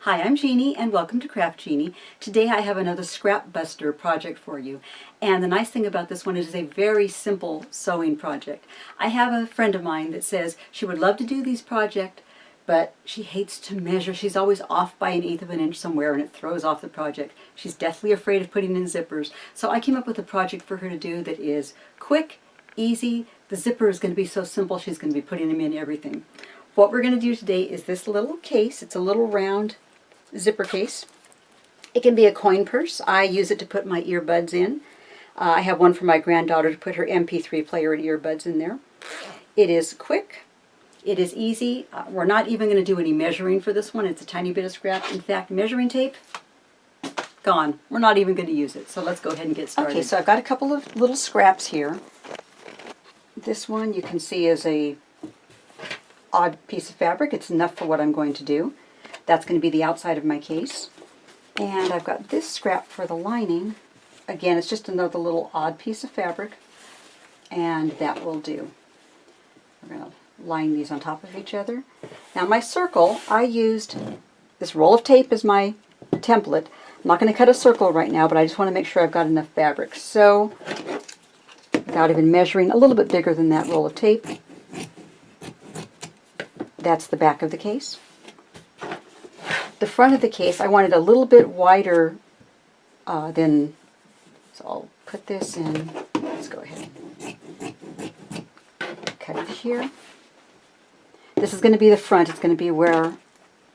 Hi, I'm Jeannie and welcome to Craft Jeannie. Today I have another scrap buster project for you. And the nice thing about this one is it's a very simple sewing project. I have a friend of mine that says she would love to do these projects, but she hates to measure. She's always off by 1/8 of an inch somewhere and it throws off the project. She's deathly afraid of putting in zippers. So I came up with a project for her to do that is quick, easy. The zipper is going to be so simple she's going to be putting them in everything. What we're going to do today is this little case. It's a little round zipper case. It can be a coin purse. I use it to put my earbuds in. I have one for my granddaughter to put her MP3 player and earbuds in there. It is quick. It is easy. We're not even going to do any measuring for this one. It's a tiny bit of scrap. In fact, measuring tape, gone. We're not even going to use it. So let's go ahead and get started. Okay, so I've got a couple of little scraps here. This one you can see is a odd piece of fabric. It's enough for what I'm going to do. That's going to be the outside of my case. And I've got this scrap for the lining. Again, it's just another little odd piece of fabric. And that will do. We're going to line these on top of each other. Now my circle, I used this roll of tape as my template. I'm not going to cut a circle right now, but I just want to make sure I've got enough fabric. So, without even measuring, a little bit bigger than that roll of tape. That's the back of the case. The front of the case, I wanted a little bit wider than, so I'll put this in. Let's go ahead and cut it here. This is going to be the front. It's going to be where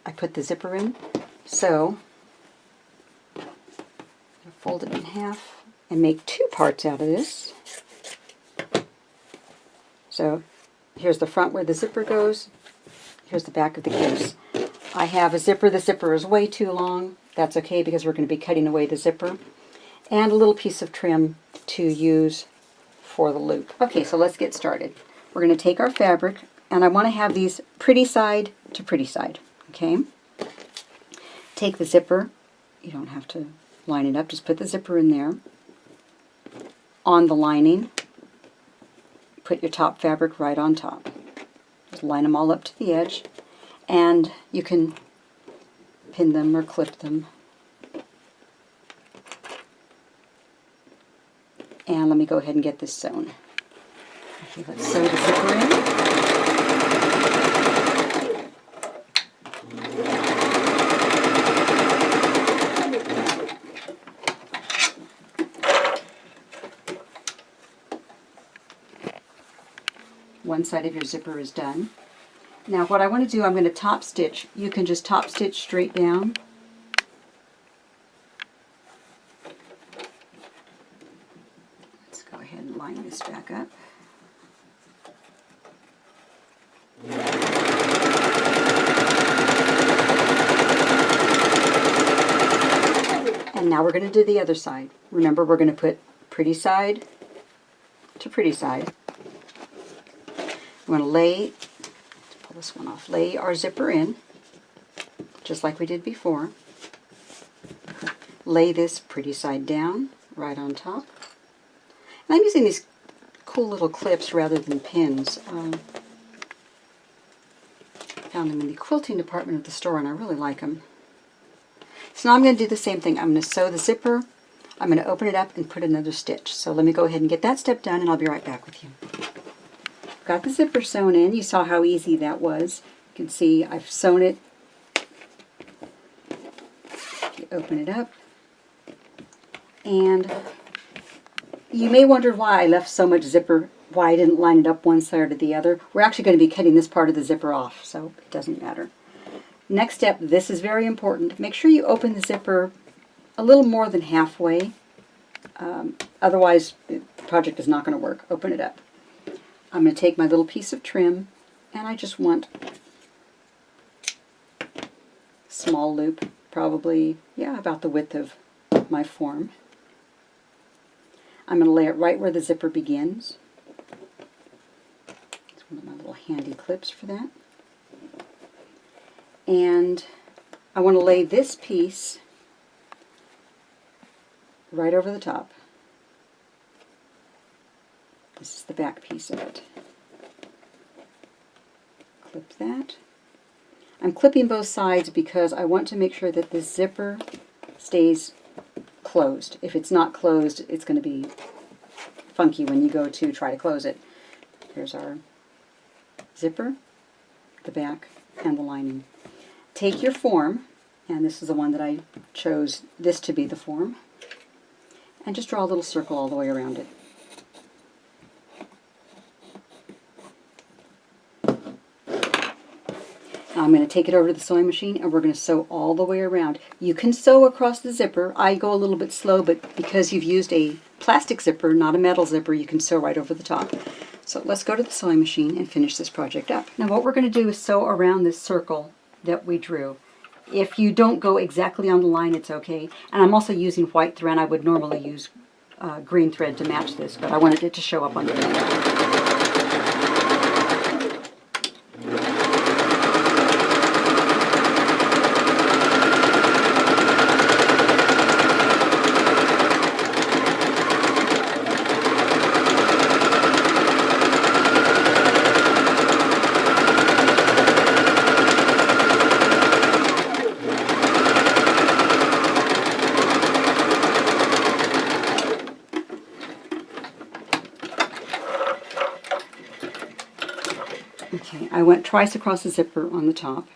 I put the zipper in. So, I'll fold it in half and make two parts out of this. So, here's the front where the zipper goes. Here's the back of the case. I have a zipper. The zipper is way too long. That's okay because we're going to be cutting away the zipper. And a little piece of trim to use for the loop. Okay, so let's get started. We're going to take our fabric, and I want to have these pretty side to pretty side. Okay? Take the zipper. You don't have to line it up. Just put the zipper in there. On the lining, put your top fabric right on top. Just line them all up to the edge. And you can pin them or clip them. And let me go ahead and get this sewn. Okay, let's sew the zipper in. One side of your zipper is done. Now what I want to do, I'm going to top stitch. You can just top stitch straight down. Let's go ahead and line this back up. And now we're going to do the other side. Remember, we're going to put pretty side to pretty side. We're going to lay, pull this one off, lay our zipper in, just like we did before. Lay this pretty side down, right on top. And I'm using these cool little clips rather than pins. Found them in the quilting department of the store, and I really like them. So now I'm going to do the same thing. I'm going to sew the zipper, I'm going to open it up and put another stitch. So let me go ahead and get that step done, and I'll be right back with you. Got the zipper sewn in. You saw how easy that was. You can see I've sewn it. You open it up. And you may wonder why I left so much zipper, why I didn't line it up one side or the other. We're actually going to be cutting this part of the zipper off, so it doesn't matter. Next step, this is very important. Make sure you open the zipper a little more than halfway. Otherwise, the project is not going to work. Open it up. I'm going to take my little piece of trim, and I just want a small loop, probably, yeah, about the width of my form. I'm going to lay it right where the zipper begins. It's one of my little handy clips for that. And I want to lay this piece right over the top. This is the back piece of it. Clip that. I'm clipping both sides because I want to make sure that the zipper stays closed. If it's not closed, it's going to be funky when you go to try to close it. Here's our zipper, the back, and the lining. Take your form, and this is the one that I chose this to be the form, and just draw a little circle all the way around it. Now I'm going to take it over to the sewing machine and we're going to sew all the way around. You can sew across the zipper. I go a little bit slow, but because you've used a plastic zipper, not a metal zipper, you can sew right over the top. So let's go to the sewing machine and finish this project up. Now what we're going to do is sew around this circle that we drew. If you don't go exactly on the line, it's okay. And I'm also using white thread. I would normally use green thread to match this, but I wanted it to show up on the video. Okay, I went twice across the zipper on the top.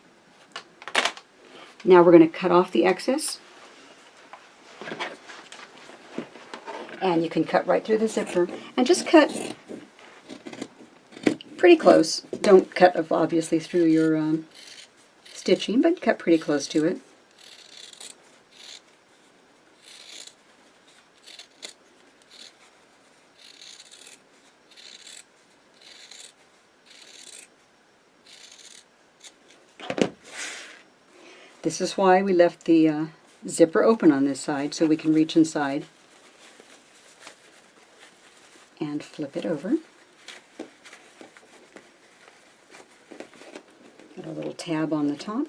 Now we're going to cut off the excess. And you can cut right through the zipper. And just cut pretty close. Don't cut obviously through your stitching, but cut pretty close to it. This is why we left the zipper open on this side, so we can reach inside and flip it over. Got a little tab on the top.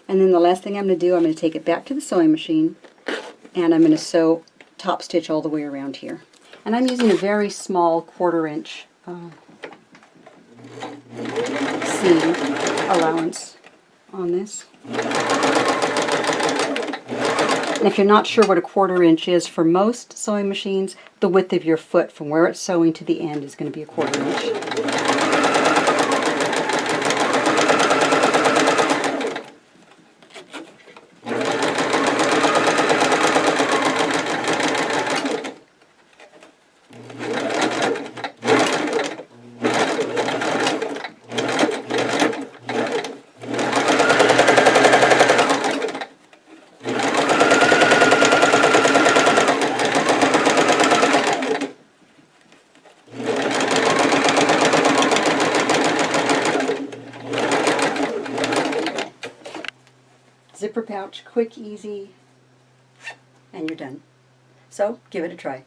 And then the last thing I'm going to do, I'm going to take it back to the sewing machine and I'm going to sew top stitch all the way around here. And I'm using a very small 1/4 inch seam allowance on this. And if you're not sure what a 1/4 inch is, for most sewing machines, the width of your foot from where it's sewing to the end is going to be a 1/4 inch. Zipper pouch, quick, easy, and you're done. So give it a try.